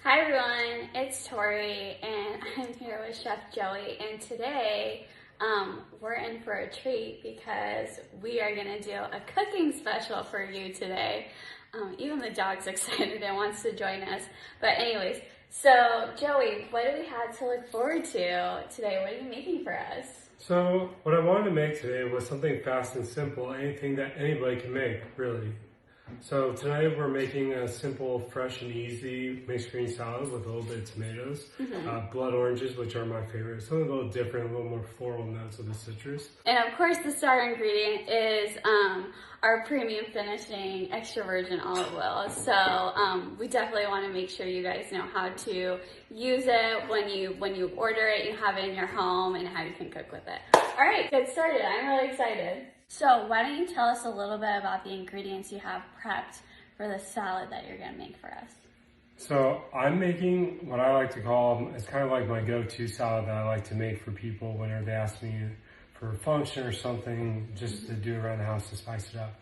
Hi everyone, it's Tori and I'm here with Chef Joey, and today we're in for a treat because we are going to do a cooking special for you today. Even the dog's excited and wants to join us. But anyways, so Joey, what do we have to look forward to today? What are you making for us? So what I wanted to make today was something fast and simple, anything that anybody can make, really. So tonight we're making a simple, fresh and easy mixed green salad with a little bit of tomatoes, blood oranges, which are my favorite. Something a little different, a little more floral notes of the citrus. And of course the star ingredient is our premium finishing extra virgin olive oil. So we definitely want to make sure you guys know how to use it when you order it, you have it in your home, and how you can cook with it. All right, get started. I'm really excited. So why don't you tell us a little bit about the ingredients you have prepped for the salad that you're going to make for us? So I'm making what I like to call, it's kind of like my go-to salad that I like to make for people whenever they ask me for a function or something, just to do around the house to spice it up.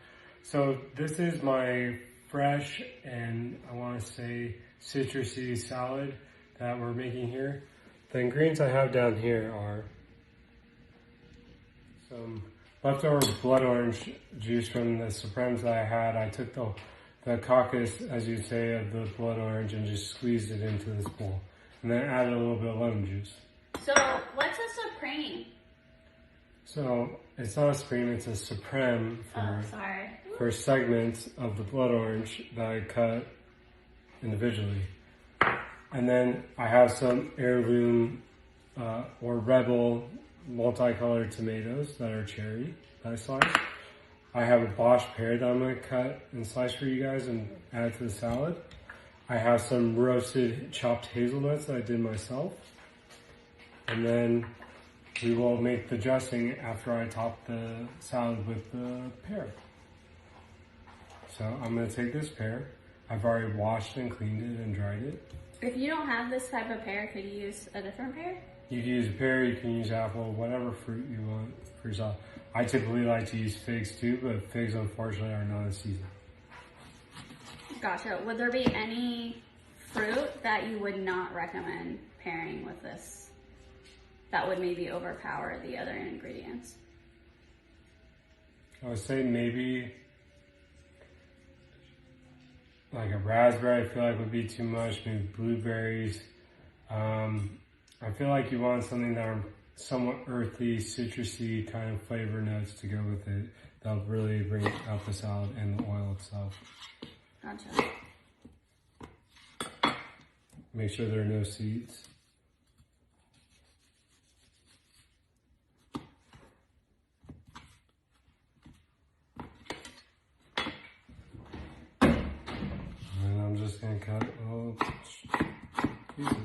So this is my fresh and I want to say citrusy salad that we're making here. The ingredients I have down here are some leftover blood orange juice from the Supremes that I had. I took the caucus, as you'd say, of the blood orange and just squeezed it into this bowl. And then added a little bit of lemon juice. So what's a Supreme? So it's not a Supreme, it's a Supreme for segments of the blood orange that I cut individually. And then I have some heirloom or Rebel multicolored tomatoes that are cherry that I sliced. I have a Bosch pear that I'm going to cut and slice for you guys and add to the salad. I have some roasted chopped hazelnuts that I did myself. And then we will make the dressing after I top the salad with the pear. So I'm going to take this pear. I've already washed and cleaned it and dried it. If you don't have this type of pear, could you use a different pear? You can use a pear, you can use apple, whatever fruit you want for yourself. I typically like to use figs too, but figs unfortunately are not in season. Gotcha. Would there be any fruit that you would not recommend pairing with this that would maybe overpower the other ingredients? I would say maybe like a raspberry, I feel like would be too much, maybe blueberries. I feel like you want something that are somewhat earthy, citrusy kind of flavor notes to go with it. That'll really bring out the salad and the oil itself. Gotcha. Make sure there are no seeds. And I'm just going to cut little pieces.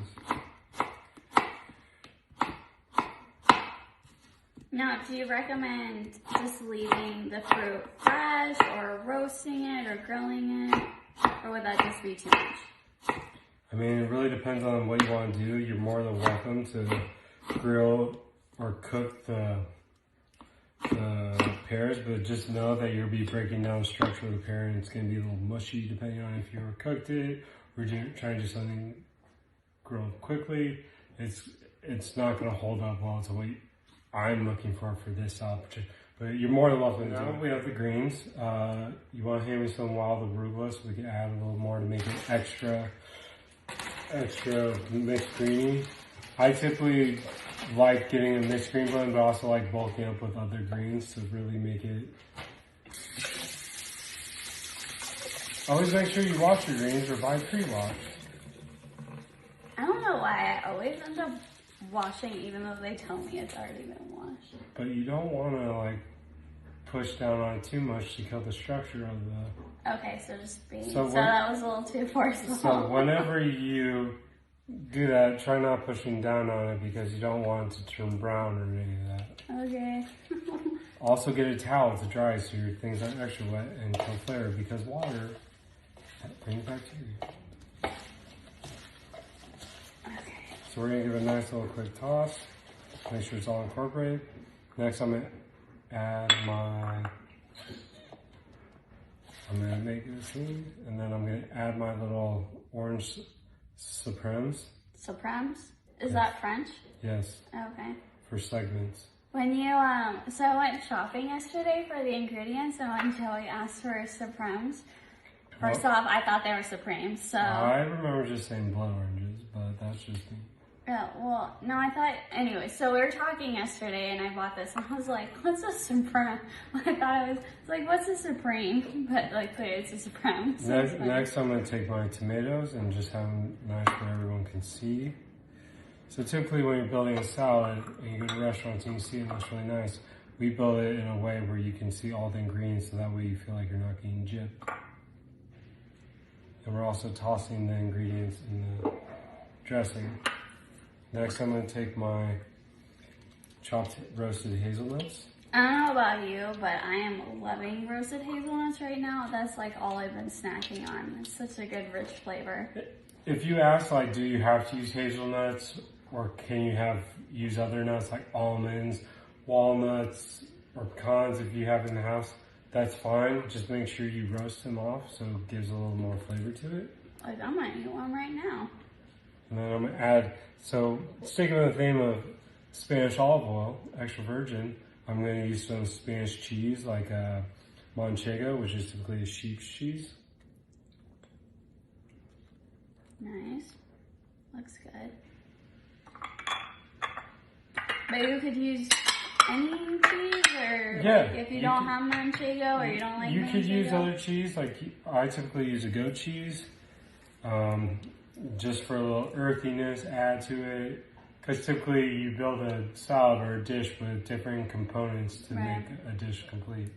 Now, do you recommend just leaving the fruit fresh or roasting it or grilling it? Or would that just be too much? I mean, it really depends on what you want to do. You're more than welcome to grill or cook the pears, but just know that you'll be breaking down the structure of the pear and it's going to be a little mushy depending on if you ever cooked it or trying to do something grilled quickly. It's not going to hold up well to what I'm looking for this salad. But you're more than welcome to do it. We have the greens. You want to hand me some wild arugula so we can add a little more to make it extra mixed greeny. I typically like getting a mixed green blend, but also like bulking up with other greens to really make it. Always make sure you wash your greens or buy pre-washed. I don't know why I always end up washing even though they tell me it's already been washed. But you don't want to like push down on it too much to kill the structure of the... Okay, so just so that was a little too forceful. So whenever you do that, try not pushing down on it because you don't want it to turn brown or any of that. Okay. Also get a towel to dry so your things aren't extra wet and kill flavor because water brings bacteria. Okay. So we're going to give it a nice little quick toss. Make sure it's all incorporated. Next I'm going to add I'm going to make it a scene and then I'm going to add my little orange Supremes. Supremes? Is Yes. that French? Yes. Okay. For segments. When you, so I went shopping yesterday for the ingredients, and when Joey asked for Supremes, first off, I thought they were Supremes, so. I remember just saying blood oranges, but that's just me. Yeah, well, no, I thought, anyway, so we were talking yesterday, and I bought this, and I was like, what's a Supreme? I thought it was like, what's a Supreme? But, like, clearly it's a Supreme. So Next, I'm going to take my tomatoes and just have them nice where everyone can see. So typically when you're building a salad and you go to restaurants and you see it looks really nice, we build it in a way where you can see all the ingredients so that way you feel like you're not getting gypped. And we're also tossing the ingredients in the dressing. Next I'm going to take my chopped roasted hazelnuts. I don't know about you, but I am loving roasted hazelnuts right now. That's like all I've been snacking on. It's such a good rich flavor. If you ask, like, do you have to use hazelnuts or can you use other nuts like almonds, walnuts, or pecans if you have in the house, that's fine. Just make sure you roast them off so it gives a little more flavor to it. Like, I might eat one right now. And then I'm going to add, so sticking with the theme of Spanish olive oil, extra virgin, I'm going to use some Spanish cheese like Manchego, which is typically a sheep's cheese. Nice. Looks good. But you could use any cheese, or Yeah, like if you don't have Manchego or you don't like you Manchego. could use other cheese, like I typically use a goat cheese, just for a little earthiness, add to it. Because typically you build a salad or a dish with different components to make a dish complete.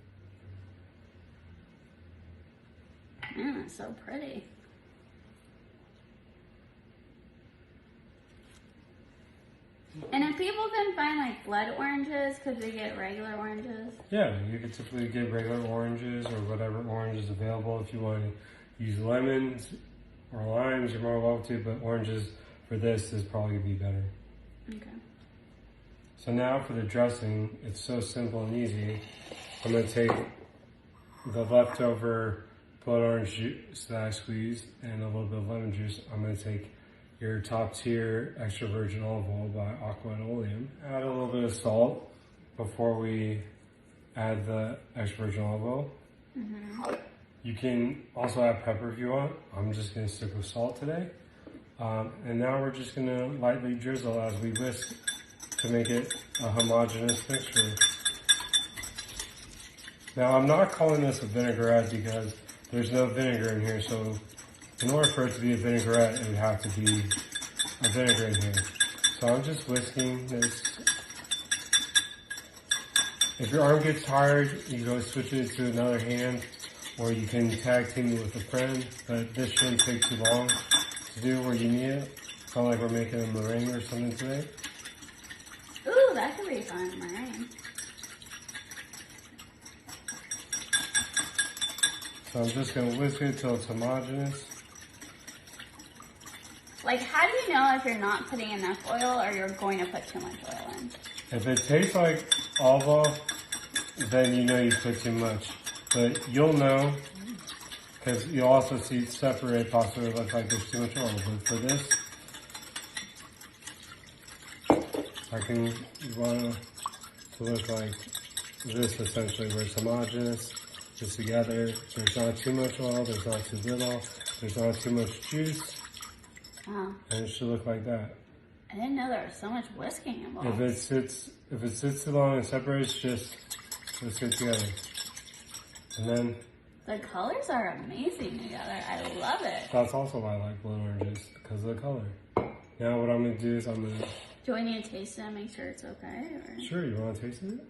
It's so pretty. And if people can find like blood oranges, could they get regular oranges? Yeah, you could typically get regular oranges or whatever orange is available. If you want to use lemons or limes, you're more welcome to, but oranges for this is probably going to be better. Okay. So now for the dressing, it's so simple and easy. I'm going to take the leftover blood orange juice that I squeezed and a little bit of lemon juice. I'm going to take your top tier extra virgin olive oil by Aqua and Oleum. Add a little bit of salt before we add the extra virgin olive oil. You can also add pepper if you want. I'm just going to stick with salt today. And now we're just going to lightly drizzle as we whisk to make it a homogeneous mixture. Now I'm not calling this a vinaigrette because there's no vinegar in here, so in order for it to be a vinaigrette, it would have to be a vinegar in here. So I'm just whisking this. If your arm gets tired, you can go switch it to another hand, or you can tag team it with a friend, but this shouldn't take too long to do where you need it. It's not like we're making a meringue or something today. Ooh, that could be fun, meringue. So I'm just going to whisk it till it's homogeneous. Like, how do you know if you're not putting enough oil or you're going to put too much oil in? If it tastes like olive oil, then you know you put too much. But you'll know, because you'll also see it separate, possibly look like there's too much oil. But for this, you want it to look like this essentially, where it's homogeneous, just together. There's not too much oil, there's not too little, there's not too much juice. Oh. And it should look like that. I didn't know there was so much whisking involved. If it sits too long and separates, just let's sit together. And then the colors are amazing together. I love it. That's also why I like blood oranges, because of the color. Now what I'm gonna do is Do I need to taste it and make sure it's okay? Or? Sure, you wanna taste it?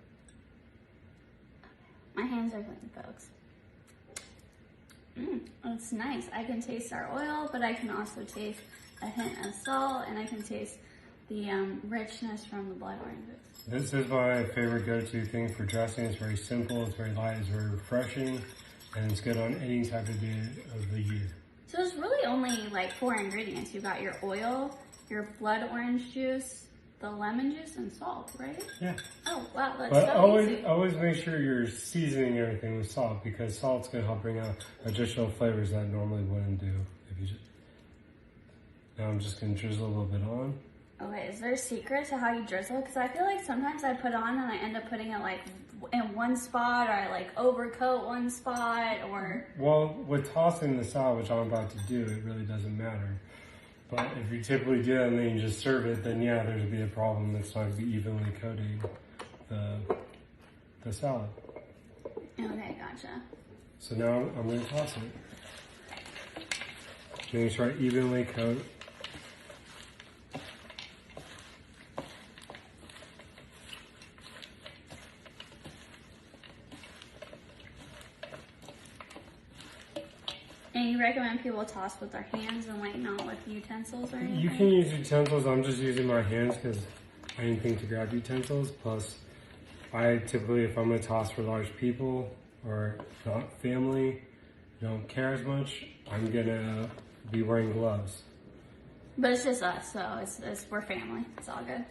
My hands are clean, folks. It's nice. I can taste our oil, but I can also taste a hint of salt, and I can taste the richness from the blood oranges. This is my favorite go-to thing for dressing. It's very simple, it's very light, it's very refreshing, and it's good on any type of day of the year. So there's really only like 4 ingredients. You got your oil, your blood orange juice, the lemon juice, and salt, right? Yeah. Oh, wow, that's but so easy. always make sure you're seasoning everything with salt, because salt's going to help bring out additional flavors that normally wouldn't do if you just... Now I'm just gonna drizzle a little bit on. Okay, is there a secret to how you drizzle? Because I feel like sometimes I put on and I end up putting it like in one spot, or I like overcoat one spot, or... Well, with tossing this out, which I'm about to do, it really doesn't matter. But if you typically do that and then you just serve it, then yeah, there's be a problem. It's not going to be evenly coating the salad. Okay, gotcha. So now I'm going to toss it. Make sure I evenly coat. And you recommend people toss with their hands and like not with utensils or anything? You can use utensils. I'm just using my hands because I didn't think to grab utensils. Plus, I typically, if I'm going to toss for large people or not family, don't care as much, I'm going to be wearing gloves. But it's just us, so we're family. It's all good.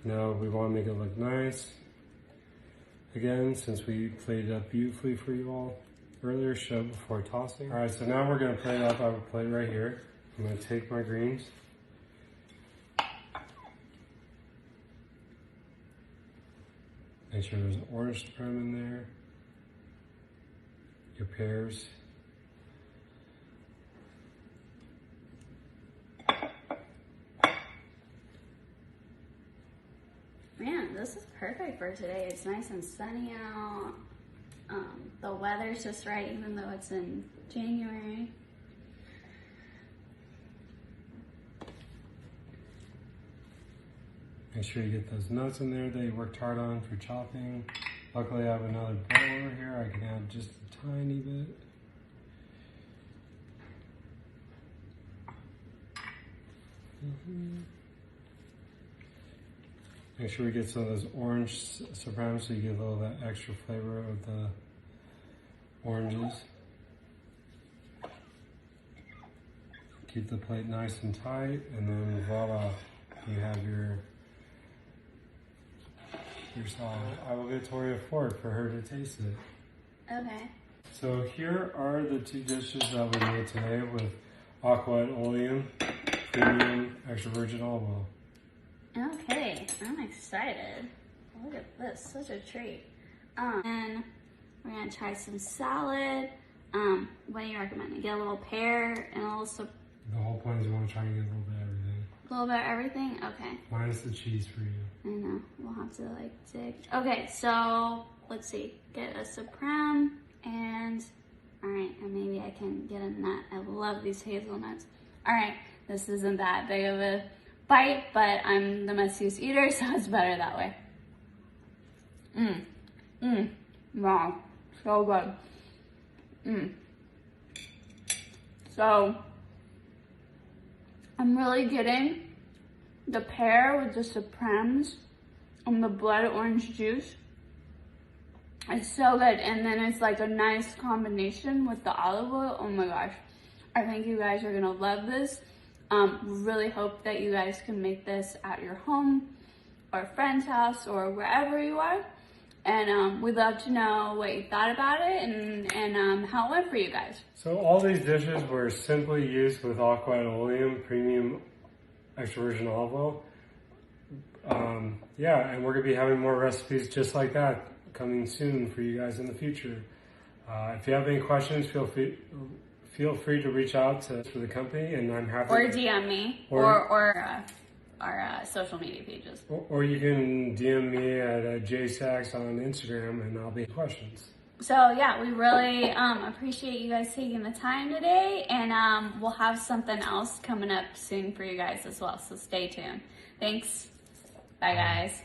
Now we want to make it look nice. Again, since we played it up beautifully for you all earlier, show before tossing. All right, so now we're going to plate it up. I have a plate right here. I'm going to take my greens. Make sure there's an orange supreme in there. Your pears. Man, this is perfect for today. It's nice and sunny out. The weather's just right, even though it's in January. Make sure you get those nuts in there that you worked hard on for chopping. Luckily, I have another bowl over here. I can add just a tiny bit. Make sure we get some of those orange supreme so you get a little of that extra flavor of the oranges. Keep the plate nice and tight, and then voila, you have your salad. I will get Tori a fork for her to taste it. Okay. So here are the two dishes that we made today with Aqua and Oleum, premium extra virgin olive oil. Okay, I'm excited. Look at this, such a treat. And we're gonna try some salad. What do you recommend? Get a little pear and also The whole point is you want to try and get a little bit of everything. a little bit of everything? Okay. Minus the cheese for you. I know, we'll have to like dig. Okay, so let's see. Get a supreme and, all right, and maybe I can get a nut. I love these hazelnuts. All right, this isn't that big of a bite, but I'm the messiest eater, so it's better that way. Wow, so good. So, I'm really getting the pear with the supremes and the blood orange juice. It's so good, and then it's like a nice combination with the olive oil. Oh my gosh, I think you guys are gonna love this. Really hope that you guys can make this at your home or friend's house or wherever you are. And we'd love to know what you thought about it and how it went for you guys. So all these dishes were simply used with Aqua and Oleum premium extra virgin olive oil. Yeah, and we're gonna be having more recipes just like that coming soon for you guys in the future. If you have any questions, feel free to reach out to the company, and I'm happy. Or DM me, or our social media pages. Or you can DM me at JSax on Instagram, and I'll be questions. So yeah, we really appreciate you guys taking the time today, and we'll have something else coming up soon for you guys as well. So stay tuned. Thanks. Bye guys.